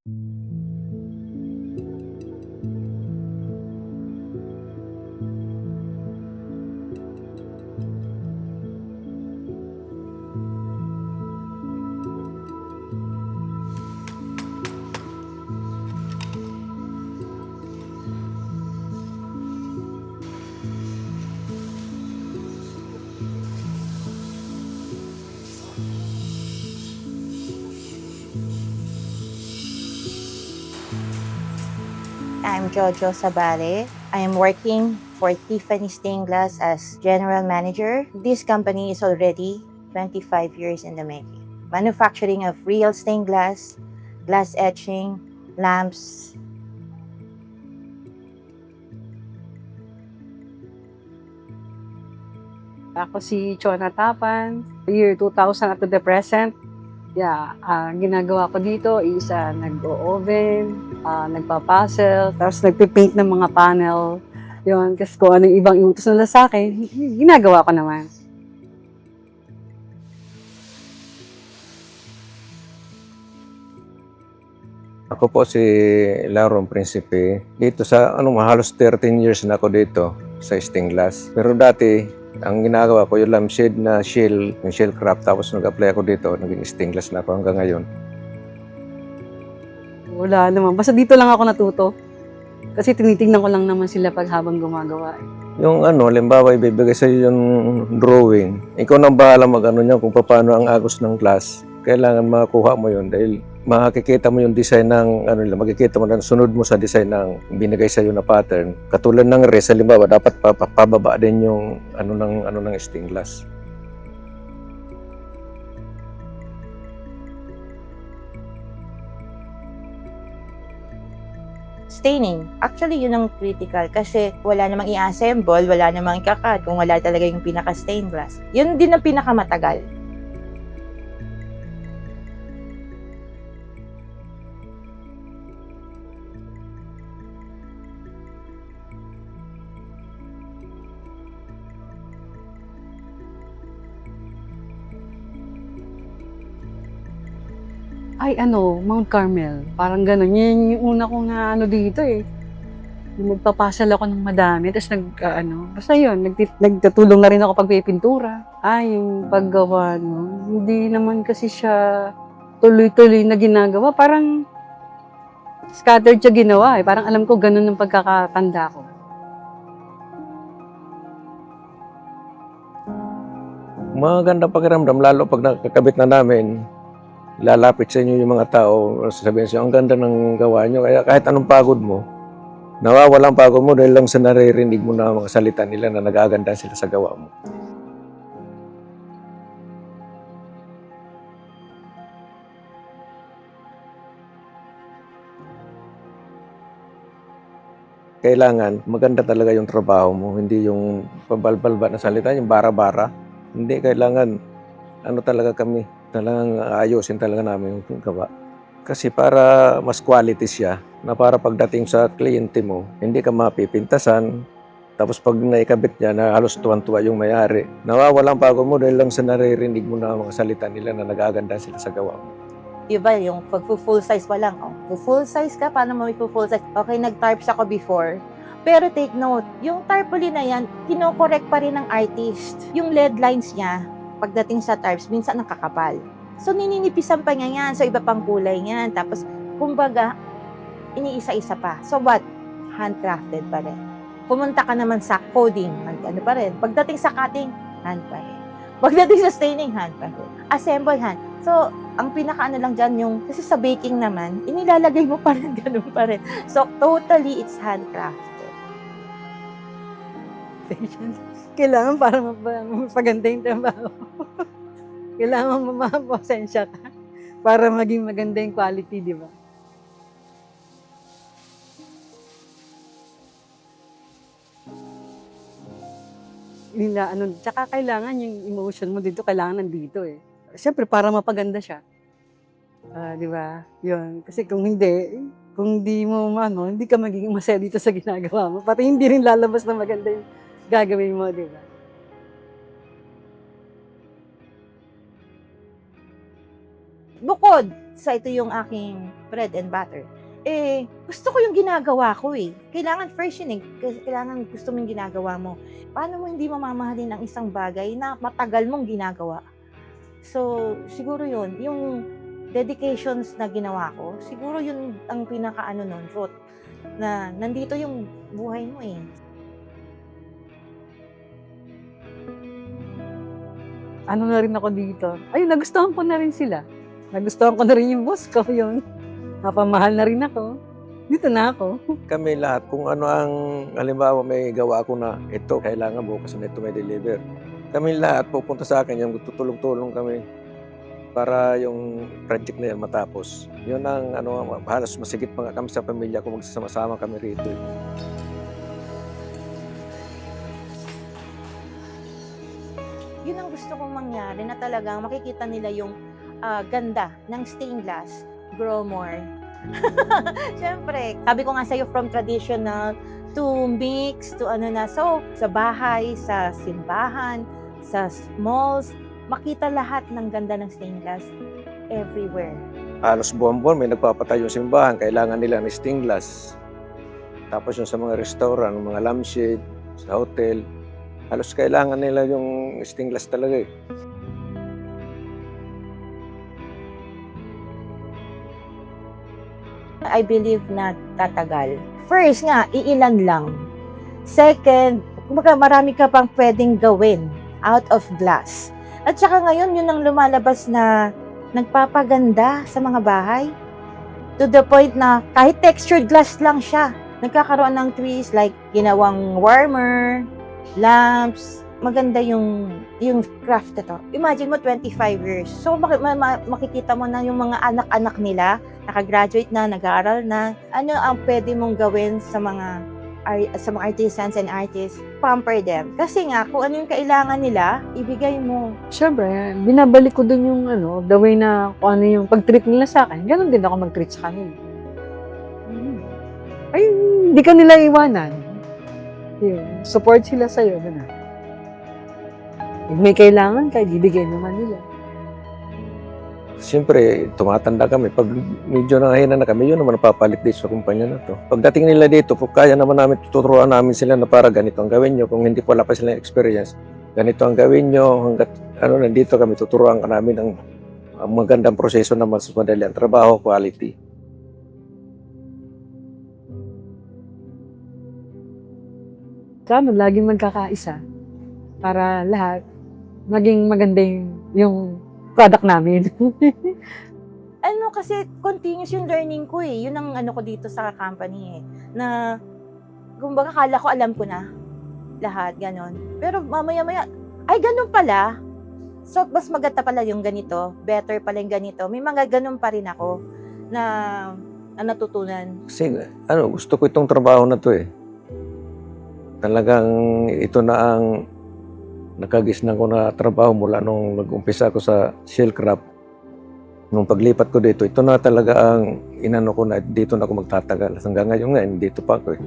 I'm Jojo Sabare. I am working for Tiffany Stained Glass as General Manager. This company is already 25 years in the making. Manufacturing of real stained glass, glass etching, lamps. Ako si Chona Tapan, year 2000 up to the present. Ginagawa ko dito is nag-o-oven, nagpa-puzzle, tapos nagpipaint ng mga panel. Yun, kasi kung anong ibang iutos nila sa akin, ginagawa ko naman. Ako po si Laron Principe. Dito sa halos 13 years na ako dito sa stained glass. Pero dati, ang ginagawa ko yung lampshade na shell, yung shell craft. Tapos nag-apply ako dito, naging stained glass na ako hanggang ngayon. Wala naman. Basta dito lang ako natuto. Kasi tinitingnan ko lang naman sila pag habang gumagawa. Yung halimbawa, ibibigay sa yung drawing. Ikaw nang bahala niya kung paano ang agos ng glass. Kailangan makuha mo yun dahil makikita mo yung design ng makikita mo na sunod mo sa design ng binigay sa iyo na pattern. Katulad ng rest, halimbawa, dapat pababa din yung ng stained glass. Staining. Actually, yun ang critical kasi wala namang i-assemble, wala namang ikakat kung wala talaga yung pinaka-stained glass. Yun din ang pinakamatagal. Ay, Mount Carmel. Parang gano'n. Yan yung una kong dito eh. Yung magpapasal ako ng madami. Tapos basta yun, nagtatulong na rin ako pagpipintura. Ay, yung paggawa, hindi naman kasi siya tuloy-tuloy na ginagawa. Parang scattered siya ginawa eh. Parang alam ko gano'n ang pagkakatanda ko. Maganda pakiramdam, lalo pag nakakabit na namin, lalapit sa inyo yung mga tao, sasabihin sa inyo, ang ganda ng gawa nyo. Kaya kahit anong pagod mo, nawawalang pagod mo dahil lang sa naririnig mo na mga salita nila na nagaganda sila sa gawa mo. Kailangan maganda talaga yung trabaho mo, hindi yung pabalbalba na salita, yung bara-bara. Hindi, kailangan talaga kami, talagang ayusin talaga namin yung gawa. Kasi para mas quality siya, na para pagdating sa kliyente mo, hindi ka mapipintasan. Tapos pag naikabit niya, na halos tuwan-tuwa yung may-ari. Nawawalang pagod mo dahil lang sa naririnig mo na mga salita nila na nagaganda sila sa gawa mo. Diba, yung pag full size pa lang, full size ka, paano mo full size? Okay, nag-tarps ako before. Pero take note, yung tarpaulin na yan, kinokorek pa rin ng artist. Yung lead lines niya, pagdating sa tarps, minsan nakakapal. So, nininipisan pa niya yan. So, iba pang kulay niyan. Tapos, kumbaga, iniisa-isa pa. So, what? Handcrafted pa rin. Pumunta ka naman sa coding, pa rin. Pagdating sa cutting, hand pa rin. Pagdating sa staining, hand pa rin. Assemble hand. So, ang pinaka lang dyan yung, kasi sa baking naman, inilalagay mo pa rin, ganun pa rin. So, totally, it's handcrafted. Kailangan para mapaganda yung trabaho. Kailangan mamapasensya ka para maging maganda yung quality, di ba? Tsaka kailangan yung emotion mo dito, kailangan nandito eh. Siyempre, para mapaganda siya. Di ba? Yun. Kasi kung hindi mo, hindi ka magiging masaya dito sa ginagawa mo. Pati hindi rin lalabas na maganda yung gagawin mo, di ba? Bukod pizza, ito yung aking bread and butter. Gusto ko yung ginagawa ko eh. Kailangan first yun eh. Kailangan gusto mo yung ginagawa mo. Paano mo hindi mamamahalin ang isang bagay na matagal mong ginagawa? So, siguro yun, yung dedications na ginawa ko, siguro yun ang pinaka-ano nun, root, na nandito yung buhay mo eh. Ano na rin ako dito. Ay, nagustuhan ko na rin sila. Nagustuhan ko na rin yung boss ko, yun. Napamahal na rin ako. Dito na ako. Kami lahat, kung ano ang, halimbawa may gawa ako na ito, kailangan bukas na ito may deliver. Kami lahat pupunta sa akin, yung tutulong-tulong kami para yung project na yan matapos. Yun ang halos masigit pa nga kami sa pamilya kung magsasama-sama kami rito. Yun ang gusto kong mangyari na talagang makikita nila yung ganda ng stained glass. Grow more. Siyempre, sabi ko nga sa'yo, from traditional to mix to so sa bahay, sa simbahan, sa malls, makita lahat ng ganda ng stained glass everywhere. Halos buwan-buwan may nagpapatay yung simbahan, kailangan nila ng stained glass. Tapos yung sa mga restaurant, mga lampshade, sa hotel, halos kailangan nila yung stained glass talaga eh. I believe na tatagal. First nga, iilan lang. Second, kumbaga marami ka pang pwedeng gawin out of glass. At saka ngayon, yun ang lumalabas na nagpapaganda sa mga bahay. To the point na kahit textured glass lang siya, nagkakaroon ng twist like ginawang warmer, lamps, maganda yung craft nito. Imagine mo 25 years. So makikita mo na yung mga anak-anak nila, nakagraduate na, nag-aaral na. Ano ang pwede mong gawin sa mga artisans and artists? Pamper them. Kasi nga, kung ano yung kailangan nila, ibigay mo. Siyempre, binabalik ko dun yung the way na kung ano yung pag-treat nila sa akin. Ganon din ako mag-treat sa kanila. Ay, hindi ka nila iwanan. Yun, support sila sa'yo. Ganun. Pag may kailangan ka, ibigay naman nila. Siyempre, tumatanda kami. Pag medyo nangahina na kami, yun naman napapalit dito sa kumpanya na to. Pagdating nila dito, kaya naman namin, tuturuan namin sila na para ganito ang gawin nyo. Kung hindi wala pa silang experience, ganito ang gawin nyo. Hanggat nandito kami, tuturuan ka namin ng magandang proseso na mas madali ang trabaho, quality. Sana laging magkakaisa para lahat maging maganda yung product namin. Kasi continuous yung learning ko eh. Yun ang ko dito sa company eh. Na, kumbaga kala ko alam ko na lahat, ganon. Pero mamaya-maya, ay ganon pala. So, mas maganda pala yung ganito. Better pala yung ganito. May mga ganon pa rin ako na natutunan. Kasi gusto ko itong trabaho na to eh. Talagang ito na ang nakagisnan ko na trabaho mula nung nag-umpisa ako sa Shellcraft. Nung paglipat ko dito, ito na talaga ang inano ko na dito na ako magtatagal. Hanggang ngayon nga, dito pa ako eh.